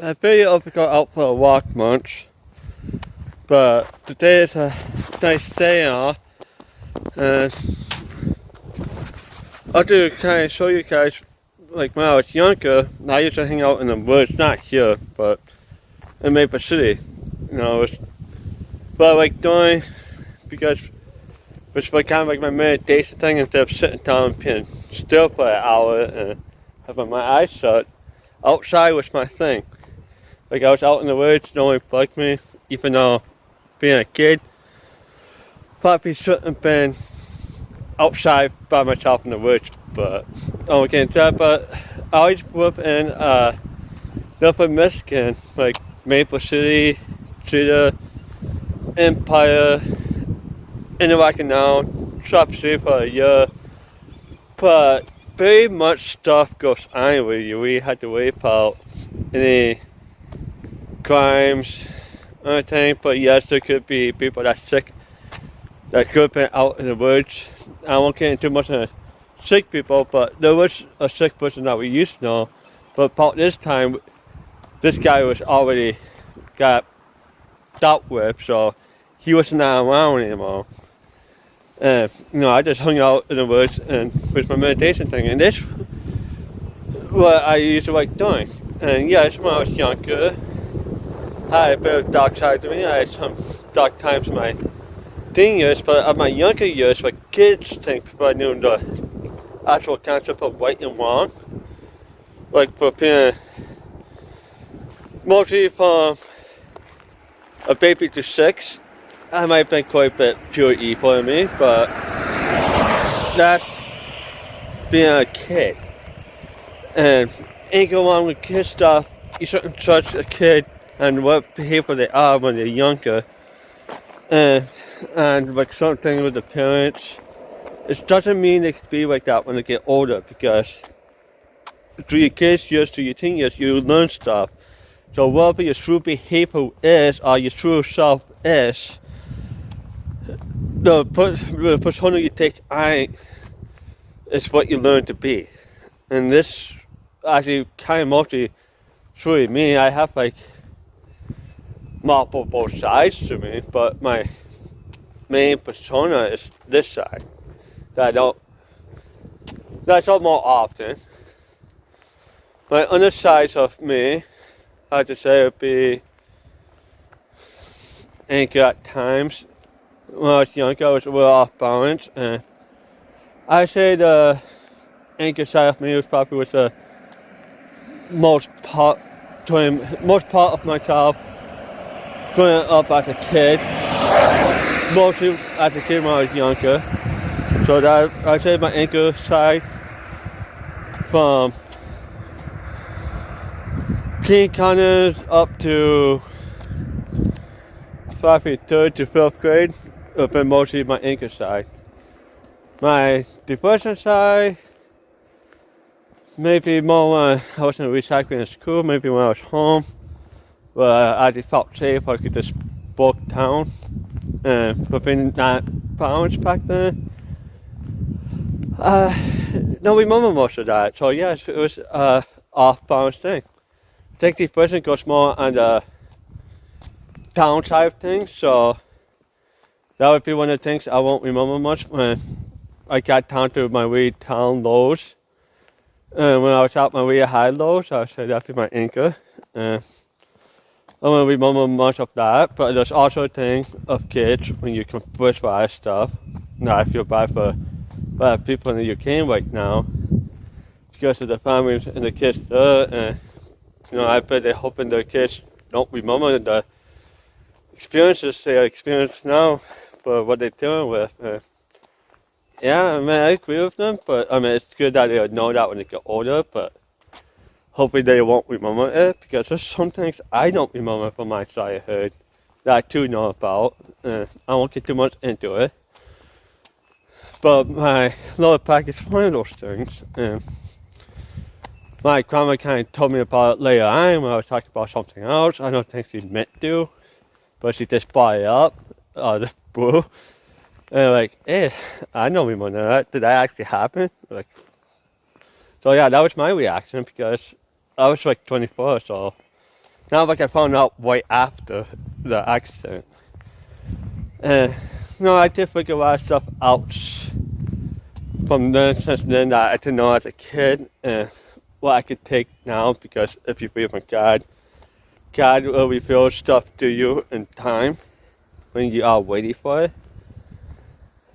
I figured I would go out for a walk once, but today is a nice day off, and I'll do kind of show you guys, like when I was younger, I used to hang out in the woods, not here, but in Maple City, but like doing, because it's like kind of like my meditation thing instead of sitting down and being still for an hour and having my eyes shut. Outside was my thing. Like I was out in the woods, no one bugged me, even though being a kid, probably shouldn't have been outside by myself in the woods, but I won't get into that. But I always grew up in Northern Michigan, like Maple City, Cedar, Empire, in the Rocky Mountain, Shop Street for a year, but very much stuff goes on with you. We had to worry about any crimes, anything, but yes, there could be people that's sick that could have been out in the woods. I won't get into much of sick people, but there was a sick person that we used to know, but about this time, this guy was already got dealt with, so he was not around anymore. And I just hung out in the woods and with my meditation thing, and this what I used to like doing. And yes, when I was younger, I had a bit of dark side to me. I had some dark times in my teen years, but in my younger years, like kids think before I knew the actual concept of right and wrong, like for being mostly from a baby to 6. I might have been quite a bit pure evil in me, but that's being a kid. And ain't go wrong with kid stuff. You shouldn't judge a kid and what behavior they are when they're younger. And like something with the parents, it doesn't mean they can be like that when they get older, because through your kids years to your teen years, you learn stuff. So whatever your true behavior is, or your true self is, the persona you take on is what you learn to be. And this actually kind of mostly true of me. I have like multiple both sides to me, but my main persona is this side that's all more often. My other sides of me, I have to say, would be anger at times. When I was younger, I was a little off balance, and I say the anger side of me was probably the most part of myself growing up as a kid, mostly as a kid when I was younger. So that I say my anger side from kindergarten up to probably 3rd to 5th grade have been mostly my anger side. My depression side, maybe more when I was in recycling in school, maybe when I was home, where I just felt safe, I could just walk town. And within that balance back then, no, we remember most of that. So yes, it was off balance thing. I think depression goes more on the downside of things, so that would be one of the things I won't remember much when I got down to my really down lows. And when I was at my really high lows, I would say that'd be my anger. I don't remember much of that, but there's also a thing of kids when you confess for stuff. Now I feel bad for people in the UK right now because of the families and the kids there, and I bet they're hoping their kids don't remember the experiences they experience now for what they're dealing with. Yeah, I mean, I agree with them, but I mean, it's good that they know that when they get older, but hopefully they won't remember it, because there's some things I don't remember from my childhood that I too know about. I won't get too much into it, but my lower back is one of those things. My grandma kind of told me about it later on when I was talking about something else. I don't think she meant to, but she just brought it up, the blue. And like, hey, I don't remember that. Did that actually happen? So yeah, that was my reaction, because I was like 24, so Not like I found out right after the accident. And I did figure a lot of stuff out from then, since then, that I didn't know as a kid, and what I could take now, because if you believe in God, God will reveal stuff to you in time when you are waiting for it.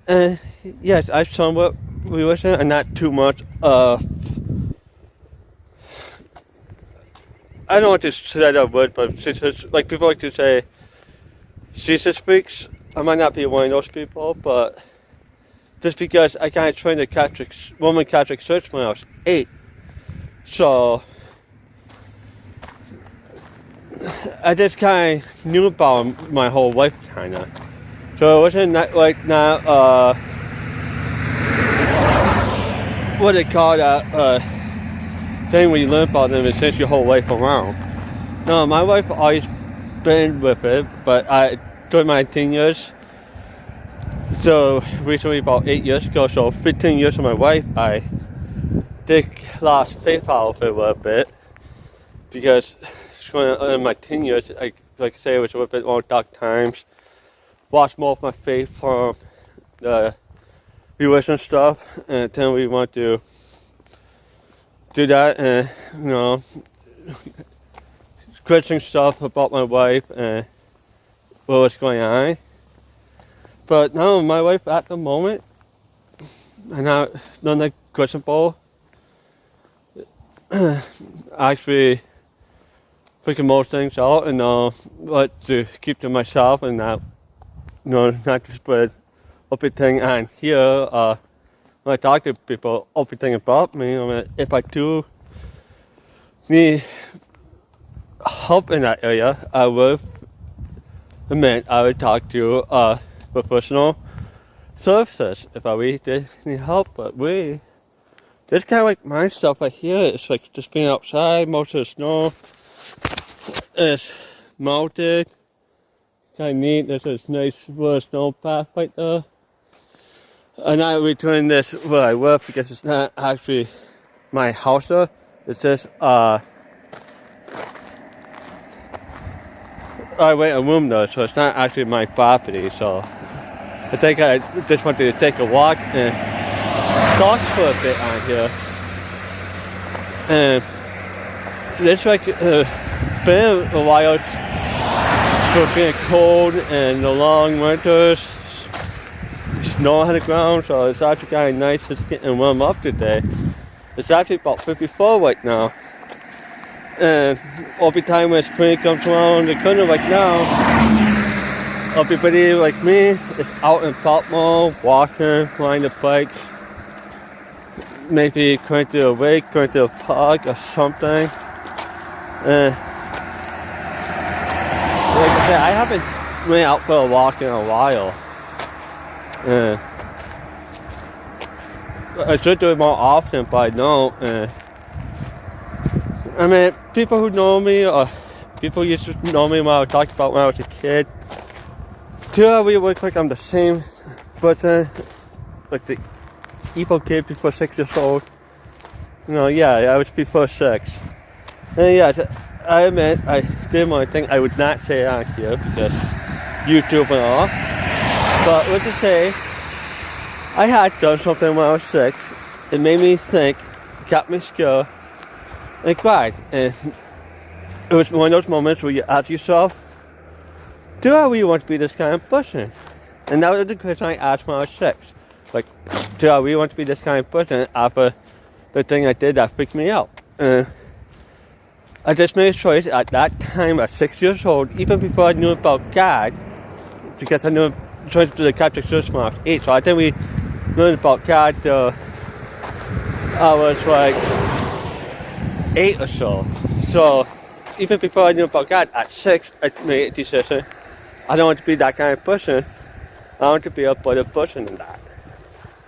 And yes, I somewhat religion and not too much of. I don't know what to say that word, but like people like to say, Jesus speaks. I might not be one of those people, but just because I kind of trained the Roman Catholic Church when I was 8, so I just kind of knew about him my whole life, kind of. So it wasn't what they call that thing when you learn about them and since your whole life around. No, my life always been with it, but during my teen years, so recently about 8 years ago, so 15 years of my life, I did lost faith out of it a little bit, because in my teen years, like I say, it was a little bit more dark times. Lost more of my faith from the religion stuff, and then we want to do that, and questioning stuff about my wife and what was going on. But now my wife at the moment, and now none of questionable. Actually figuring most things out and what to keep to myself and not to spread everything on here. When I talk to people, everything about me, if I do need help in that area, I would admit I would talk to professional services if I really did need help. But this kind of like my stuff right here. It's like just being outside. Most of the snow is melted. Kind of neat. There's this nice little snow path right there. I'm not really doing this where I live because it's not actually my house there. It's just I rent a room there, so it's not actually my property. So I think I just wanted to take a walk and talk for a bit on here. And it's like been a while for being cold and the long winters. Snow on the ground, so it's actually kind of nice. It's getting warm up today. It's actually about 54 right now. And every time when spring comes around the corner like now, everybody like me is out in park mall, walking, riding the bikes, maybe going to a lake, going to a park or something. And like I said, I haven't been out for a walk in a while. I should do it more often, but I don't. I mean, people who know me, or people used to know me when I talked about when I was a kid, do I really look like I'm the same person, like the evil kid before 6 years old? Yeah, I was before 6. And yes, I admit, I did one thing I would not say on here because YouTube and all. But let's just say, I had done something when I was 6. It made me think, got me scared, and cried. And it was one of those moments where you ask yourself, do I really want to be this kind of person? And that was the question I asked when I was 6. Like, do I really want to be this kind of person after the thing I did that freaked me out? And I just made a choice at that time at 6 years old, even before I knew about God, because I knew joined the Catholic Church when I was 8, so I think we learned about God I was like 8 or so. So even before I knew about God at 6, I made a decision. I don't want to be that kind of person. I want to be a better person than that.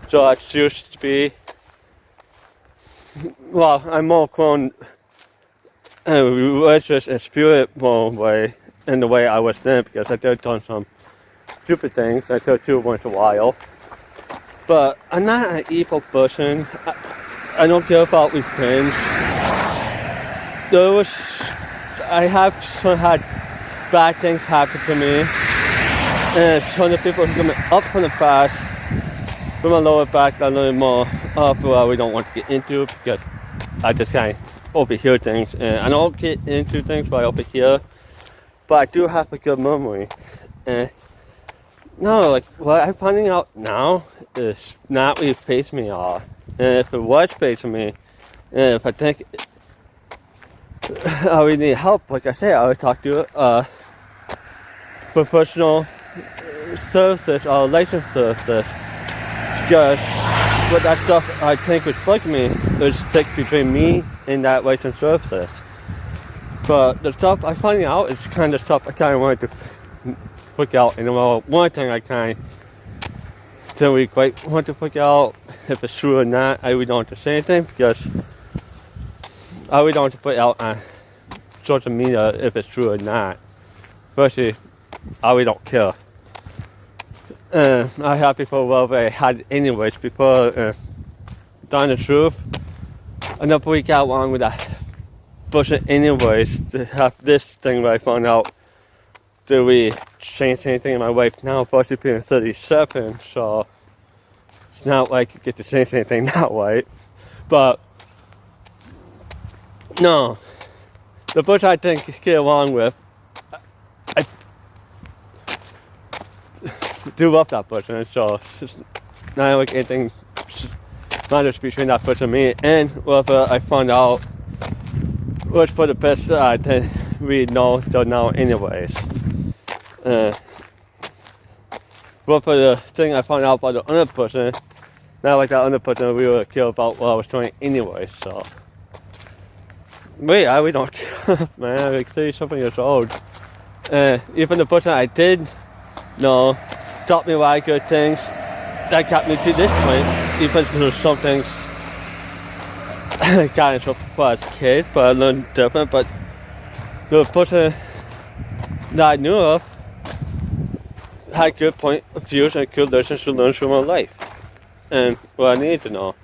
So I choose to be, well, I'm more grown religious and spiritual way in the way I was then, because I did done some stupid things. I do too once in a while. But I'm not an evil person. I don't care about revenge. I have had bad things happen to me. And some of the people who come up from the past, from my lower back, a little more up, we don't want to get into it because I just kind of overhear things. And I don't get into things, but I overhear. But I do have a good memory. And no, like what I'm finding out now is not really facing me at all. And if it was facing me, and if I think I would need help, like I say, I would talk to professional services or licensed services. Because what that stuff I think would bug me is stick between me and that licensed services. But the stuff I find out is kind of stuff I kind of wanted to look out. And one thing I kind of don't really quite want to look out if it's true or not. I really don't want to say anything because I really don't want to put out on social media if it's true or not. Especially, I really don't care. I have before I had anyways before telling the truth. Enough week out along with that bullshit anyways to have this thing that I found out to really change anything in my life now, especially being 37, so it's not like you get to change anything that way. But no, the bush I think get along with, I do love that bush, and so it's not like anything matters between that bush and me. And whatever I found out was for the best, I think we know till now anyways. Well, for the thing I found out about the other person, not like that other person we were care about what I was doing anyway, so. Wait, I really don't care, man. I'm like 30-something years old. Even the person I did know taught me a lot of good things that got me to this point. Even though some things kind of was a kid, but I learned different. But the person that I knew of had good point of views and good lessons to learn from my life. And what I needed to know.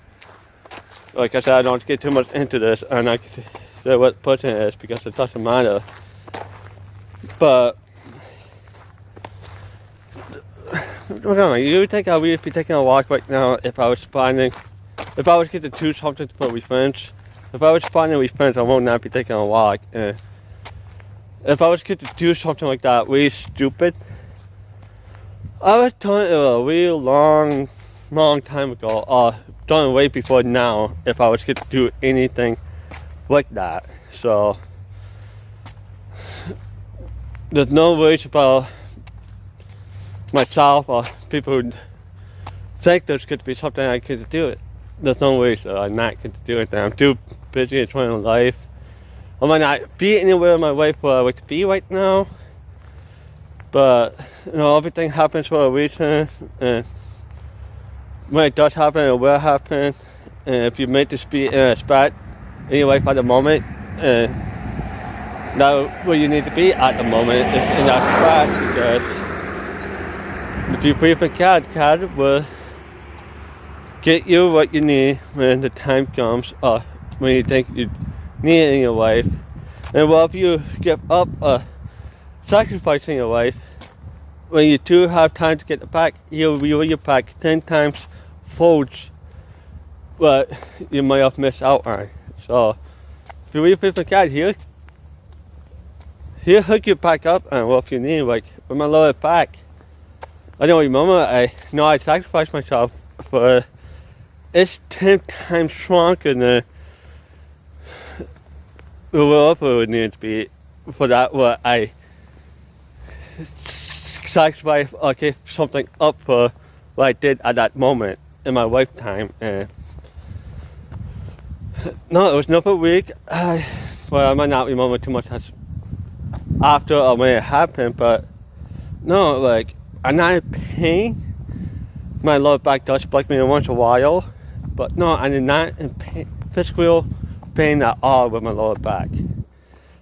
Like I said, I don't get too much into this, and I can say what the person is because it doesn't matter. But I don't know, you think I would be taking a walk right now if I was getting to choose something to put with friends? If I was finding with friends, I would not be taking a walk. If I was getting to do something like that, really stupid, I was done it a real long time ago, done it way before now, if I was getting to do anything like that. So there's no worries about myself or people who think there's going to be something I could do it. There's no worries that I'm not going to do it. I'm too busy enjoying life. I might not be anywhere in my life where I like to be right now, but you know, everything happens for a reason, and when it does happen, it will happen. And if you make this be in a spot in your life at the moment, now where you need to be at the moment is in that spot, because if you pray for God will get you what you need when the time comes, or when you think you need it in your life. And if you give up a sacrifice in your life, when you do have time to get it back, He'll reward you back 10 times folds what you might have missed out on. So if you really pray for God, He'll hook you back up and what you need. Like with my lower back, I don't remember, I sacrificed myself for it's 10 times stronger than whatever it would need to be for that what I sacrificed or gave something up for what I did at that moment in my lifetime. And no, it was never weak. I might not remember too much after or when it happened, but no, like I'm not in pain. My lower back does bug me once in a while, but no, I'm not in pain, physical pain at all with my lower back.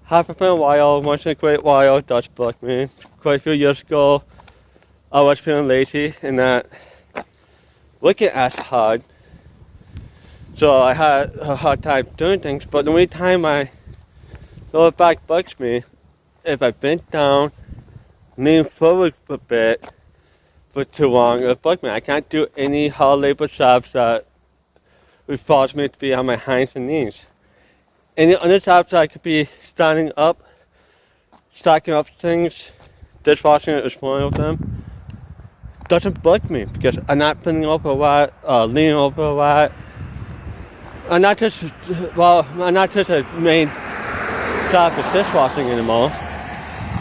Haven't been a while, once in a great while, it does bug me. Quite a few years ago, I was feeling lazy and not working as hard, so I had a hard time doing things. But the only time I lower back bugs me. If I bend down, lean forward a bit for too long, it'll bug me. I can't do any hard labor jobs that would force me to be on my hands and knees. Any other jobs I could be standing up, stacking up things, dishwashing is one of them, doesn't bug me because I'm not bending over a lot, leaning over a lot. I'm not just a main job is dishwashing anymore,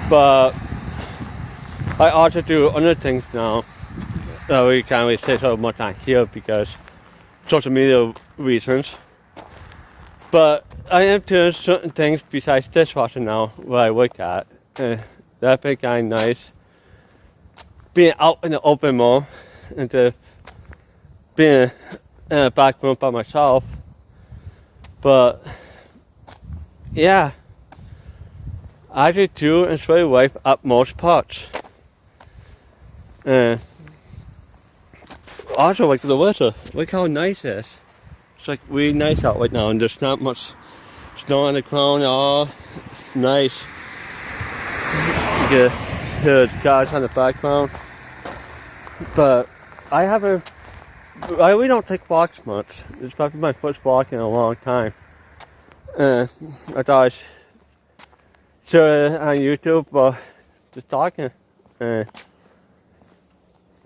but I also do other things now that we can't really say so much on here because social media reasons. But I am doing certain things besides dishwashing now where I work at. That been kind of nice. Being out in the open more and being in a back room by myself. But yeah, I just do enjoy life at most parts. Also, like the weather, look how nice it is. It's like really nice out right now, and there's not much snow on the ground at all. It's nice. You can hear the cars on the background. But I really don't take walks much. It's probably my first walk in a long time. I thought I'd share it on YouTube, but just talking.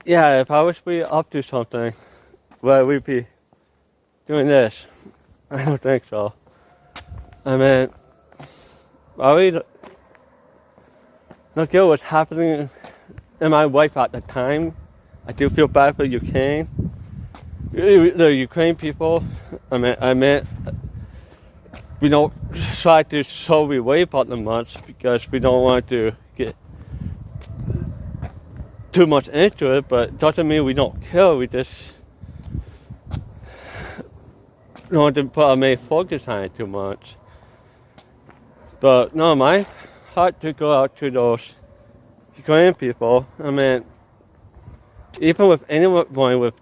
Yeah, if I was to be up to something, would we be doing this? I don't think so. I mean, I really don't get what's happening in my life at the time. I do feel bad for Ukraine. The Ukraine people, I mean, we don't try to show we worry about them much because we don't want to get too much into it, but it doesn't mean we don't care, we just don't want to put our main focus on it too much. But no, my heart to go out to those Ukrainian people. I mean, even with anyone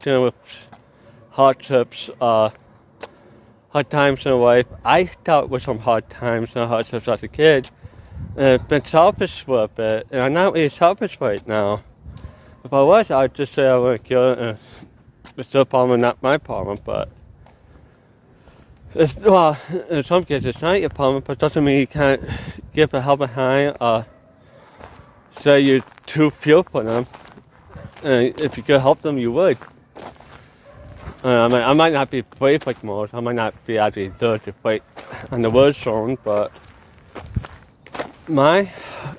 dealing with hardships, hard times in life, I dealt with some hard times and hardships as a kid. And I've been selfish for a bit, and I'm not really selfish right now. If I was, I'd just say I want to kill it, and it's their problem, not my problem. But well, in some cases, it's not your problem, but it doesn't mean you can't give a helping hand or say you too feel for them. And if you could help them, you would. I might not be brave like most. I might not be actually there to fight on the war zone, but my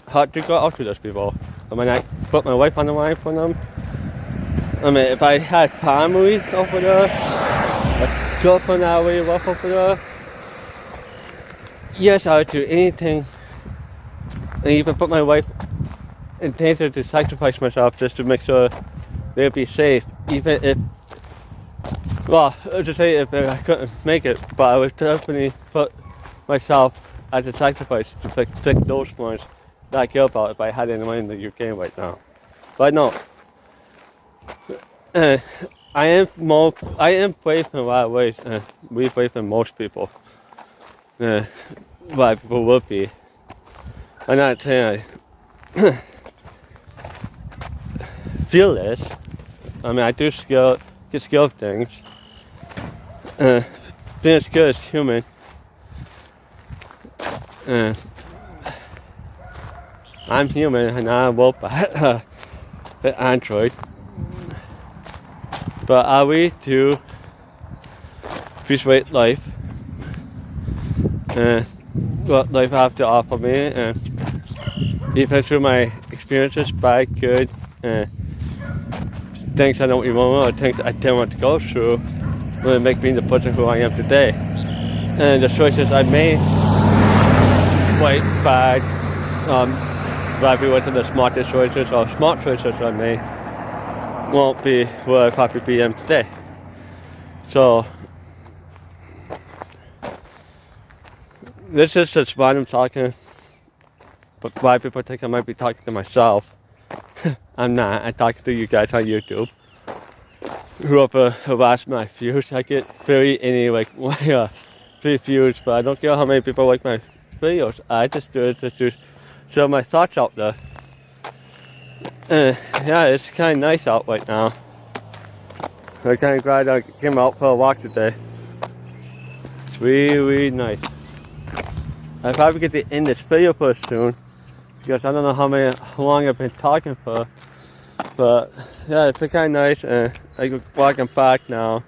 heart to go out to those people. I might not put my life on the line for them. I mean, if I had family over there, a girlfriend I really love over there, yes, I would do anything and even put my life in danger to sacrifice myself just to make sure they'll be safe. Even if, well, just say if I couldn't make it, but I would definitely put myself as a sacrifice to protect those ones that I care about if I had anyone in the UK right now. But no, I am brave in a lot of ways, way brave than most people. A lot of people would be. I'm not saying I feel this. I mean, I do get skilled things. Being skilled is human. I'm human and I'm a robot, an android. But I really do appreciate life and what life has to offer me, and even through my experiences, bad, good, and things I don't remember or things I didn't want to go through, will make me the person who I am today. And the choices I made, quite bad, probably wasn't the smartest choices or smart choices I made, won't be where I probably am today. So this is just random talking, but why people think I might be talking to myself. I'm not. I'm talking to you guys on YouTube. Whoever watched my views, I get very few views, but I don't care how many people like my videos. I just do it just to show my thoughts out there. Yeah, it's kind of nice out right now. I'm kind of glad I came out for a walk today. It's really, really nice. I'll probably get to end this video for soon because I don't know how long I've been talking for. But yeah, it's been kind of nice, and I'm walking back now.